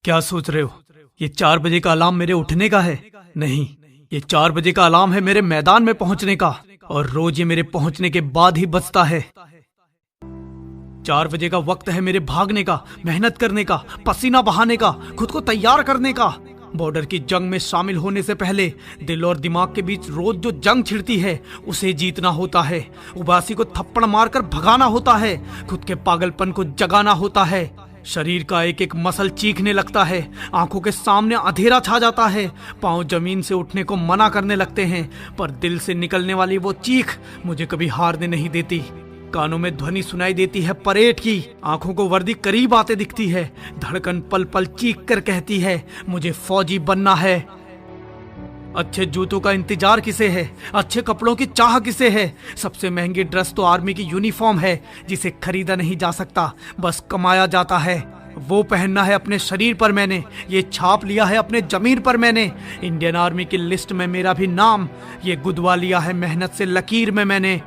क्या सोच रहे हो? ये 4 बजे का अलार्म मेरे उठने का है? नहीं, ये 4 बजे का अलार्म है मेरे मैदान में पहुंचने का, और रोज ये मेरे पहुंचने के बाद ही बजता है। 4 बजे का वक्त है मेरे भागने का, मेहनत करने का, पसीना बहाने का, खुद को तैयार करने का। बॉर्डर की जंग में शामिल होने से पहले दिल और दिमाग के बीच रोज जो जंग छिड़ती है उसे जीतना होता है। उबासी को थप्पड़ मारकर भगाना होता है, खुद के पागलपन को जगाना होता है। शरीर का एक एक मसल चीखने लगता है, आंखों के सामने अंधेरा छा जाता है, पांव जमीन से उठने को मना करने लगते हैं, पर दिल से निकलने वाली वो चीख मुझे कभी हारने नहीं देती। कानों में ध्वनि सुनाई देती है परेड की, आंखों को वर्दी करीब आते दिखती है, धड़कन पल पल चीख कर कहती है मुझे फौजी बनना है। अच्छे जूतों का इंतजार किसे है? अच्छे कपड़ों की चाह किसे है? सबसे महंगी ड्रेस तो आर्मी की यूनिफॉर्म है, जिसे खरीदा नहीं जा सकता, बस कमाया जाता है। वो पहनना है अपने शरीर पर मैंने, ये छाप लिया है अपने जमीन पर मैंने। इंडियन आर्मी की लिस्ट में मेरा भी नाम, ये गुदवा लिया है मेहनत से लकीर में मैंने।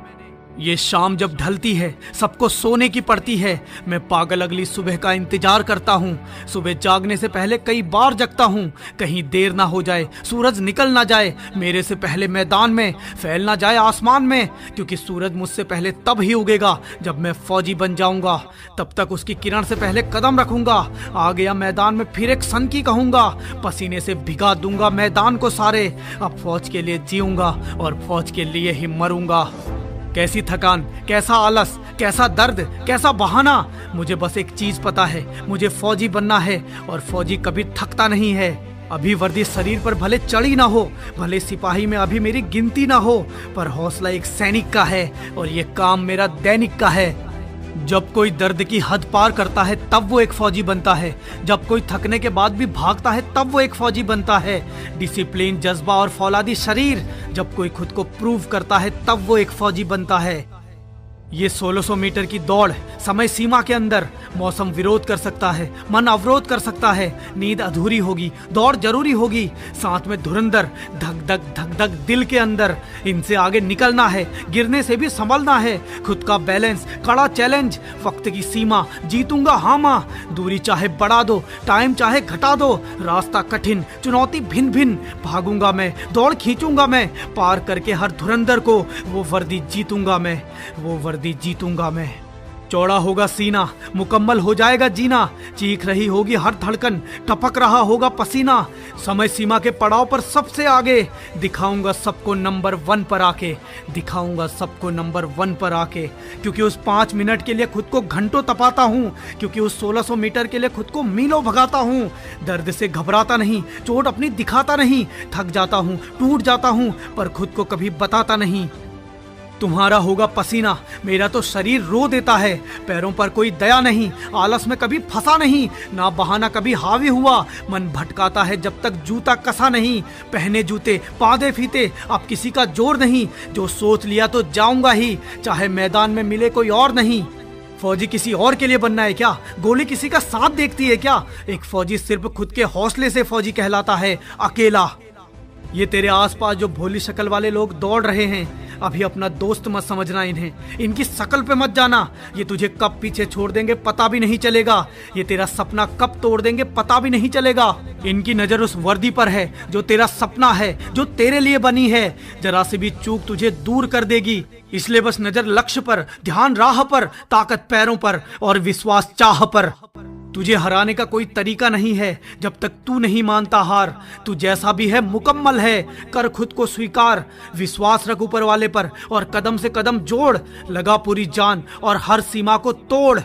ये शाम जब ढलती है सबको सोने की पड़ती है, मैं पागल अगली सुबह का इंतजार करता हूँ। सुबह जागने से पहले कई बार जगता हूँ, कहीं देर ना हो जाए, सूरज निकल ना जाए मेरे से पहले मैदान में, फैल ना जाए आसमान में, क्योंकि सूरज मुझसे पहले तब ही उगेगा जब मैं फौजी बन जाऊंगा। तब तक उसकी किरण से पहले कदम रखूंगा, आ गया मैदान में फिर एक सन की कहूंगा, पसीने से भिगा दूंगा मैदान को सारे। अब फौज के लिए जीऊंगा और फौज के लिए ही मरूंगा। कैसी थकान, कैसा आलस, कैसा दर्द, कैसा बहाना, मुझे बस एक चीज पता है, मुझे फौजी बनना है, और फौजी कभी थकता नहीं है। अभी वर्दी शरीर पर भले चढ़ी ना हो, भले सिपाही में अभी मेरी गिनती ना हो, पर हौसला एक सैनिक का है और ये काम मेरा दैनिक का है। जब कोई दर्द की हद पार करता है तब वो एक फौजी बनता है, जब कोई थकने के बाद भी भागता है तब वो एक फौजी बनता है। डिसिप्लिन, जज्बा और फौलादी शरीर जब कोई खुद को प्रूव करता है तब वो एक फौजी बनता है। ये 1600 मीटर की दौड़ समय सीमा के अंदर, मौसम विरोध कर सकता है, मन अवरोध कर सकता है, नींद अधूरी होगी, दौड़ जरूरी होगी, साथ में धुरंधर धक धक दिल के अंदर। इनसे आगे निकलना है, गिरने से भी संभलना है, खुद का बैलेंस, कड़ा चैलेंज, वक्त की सीमा, जीतूंगा हाँ माँ, दूरी चाहे बढ़ा दो, टाइम चाहे घटा दो, रास्ता कठिन, चुनौती भिन्न भिन्न, भागूंगा मैं, दौड़ खींचूंगा मैं, पार करके हर धुरंधर को वो वर्दी जीतूंगा मैं, वो वर्दी जीतूंगा मैं। चौड़ा होगा सीना, मुकम्मल हो जाएगा जीना, चीख रही होगी हर धड़कन, टपक रहा होगा पसीना, समय सीमा के पड़ाव पर सबसे आगे, दिखाऊंगा सबको नंबर 1 पर आके, दिखाऊंगा सबको नंबर 1 पर आके। क्योंकि उस 5 मिनट के लिए खुद को घंटों तपाता हूँ, क्योंकि उस 1600 मीटर के लिए खुद को मीलों भगाता हूँ। दर्द से घबराता नहीं, चोट अपनी दिखाता नहीं, थक जाता हूँ, टूट जाता हूँ, पर खुद को कभी बताता नहीं। तुम्हारा होगा पसीना, मेरा तो शरीर रो देता है, पैरों पर कोई दया नहीं, आलस में कभी फंसा नहीं, ना बहाना कभी हावी हुआ, मन भटकाता है जब तक जूता कसा नहीं, पहने जूते पादे फीते, अब किसी का जोर नहीं, जो सोच लिया तो जाऊंगा ही, चाहे मैदान में मिले कोई और नहीं। फौजी किसी और के लिए बनना है क्या? गोली किसी का साथ देखती है क्या? एक फौजी सिर्फ खुद के हौसले से फौजी कहलाता है, अकेला। ये तेरे आसपास जो भोली शक्ल वाले लोग दौड़ रहे हैं, अभी अपना दोस्त मत समझना इन्हें, इनकी शक्ल पे मत जाना, ये तुझे कब पीछे छोड़ देंगे पता भी नहीं चलेगा, ये तेरा सपना कब तोड़ देंगे पता भी नहीं चलेगा। इनकी नजर उस वर्दी पर है जो तेरा सपना है, जो तेरे लिए बनी है, जरा से भी चूक तुझे दूर कर देगी, इसलिए बस नजर लक्ष्य पर, ध्यान राह पर, ताकत पैरों पर और विश्वास चाह पर। तुझे हराने का कोई तरीका नहीं है जब तक तू नहीं मानता हार, तू जैसा भी है मुकम्मल है, कर खुद को स्वीकार, विश्वास रख ऊपर वाले पर और कदम से कदम जोड़, लगा पूरी जान और हर सीमा को तोड़।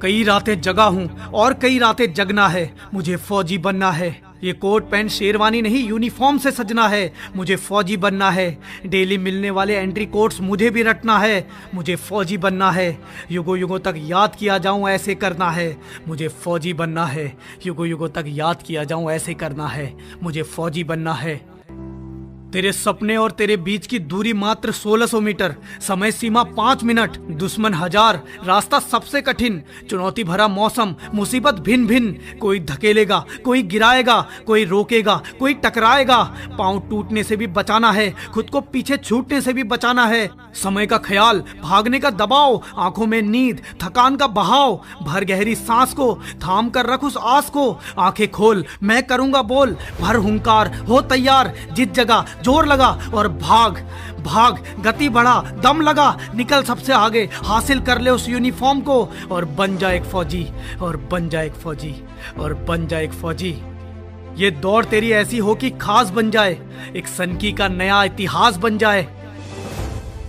कई रातें जगा हूँ और कई रातें जगना है, मुझे फौजी बनना है, ये कोट पैंट शेरवानी नहीं यूनिफॉर्म से सजना है, मुझे फौजी बनना है, डेली मिलने वाले एंट्री कोट्स मुझे भी रटना है, मुझे फौजी बनना है, युगों युगों तक याद किया जाऊं ऐसे करना है, मुझे फौजी बनना है, युगों युगों तक याद किया जाऊं ऐसे करना है, मुझे फौजी बनना है। तेरे सपने और तेरे बीच की दूरी मात्र 1600 मीटर, समय सीमा 5 मिनट, दुश्मन 1000, रास्ता सबसे कठिन, चुनौती भरा मौसम, मुसीबत भिन्न भिन्न, कोई धकेलेगा, कोई गिराएगा, कोई रोकेगा, कोई टकराएगा। पांव टूटने से भी बचाना है, खुद को पीछे छूटने से भी बचाना है। समय का ख्याल, भागने का दबाव, आंखों में नींद, थकान का बहाव। भर गहरी सांस को, थाम कर रख उस आस को, आंखें खोल, मैं करूंगा बोल, भर हुंकार, हो तैयार, जिस जगह जोर लगा और भाग भाग, गति बढ़ा, दम लगा, निकल सबसे आगे, हासिल कर ले उस यूनिफॉर्म को और बन जा एक फौजी, और बन जा एक फौजी, और बन जा एक फौजी। ये दौड़ तेरी ऐसी हो कि खास बन जाए, एक सनकी का नया इतिहास बन जाए।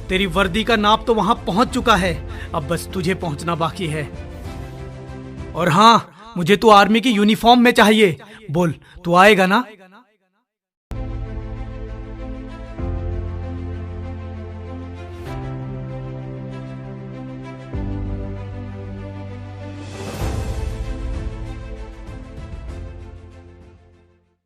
तेरी वर्दी का नाप तो वहां पहुंच चुका है, अब बस तुझे पहुंचना बाकी है। और हाँ, मुझे तो आर्मी की यूनिफॉर्म में चाहिए। बोल, तू आएगा ना?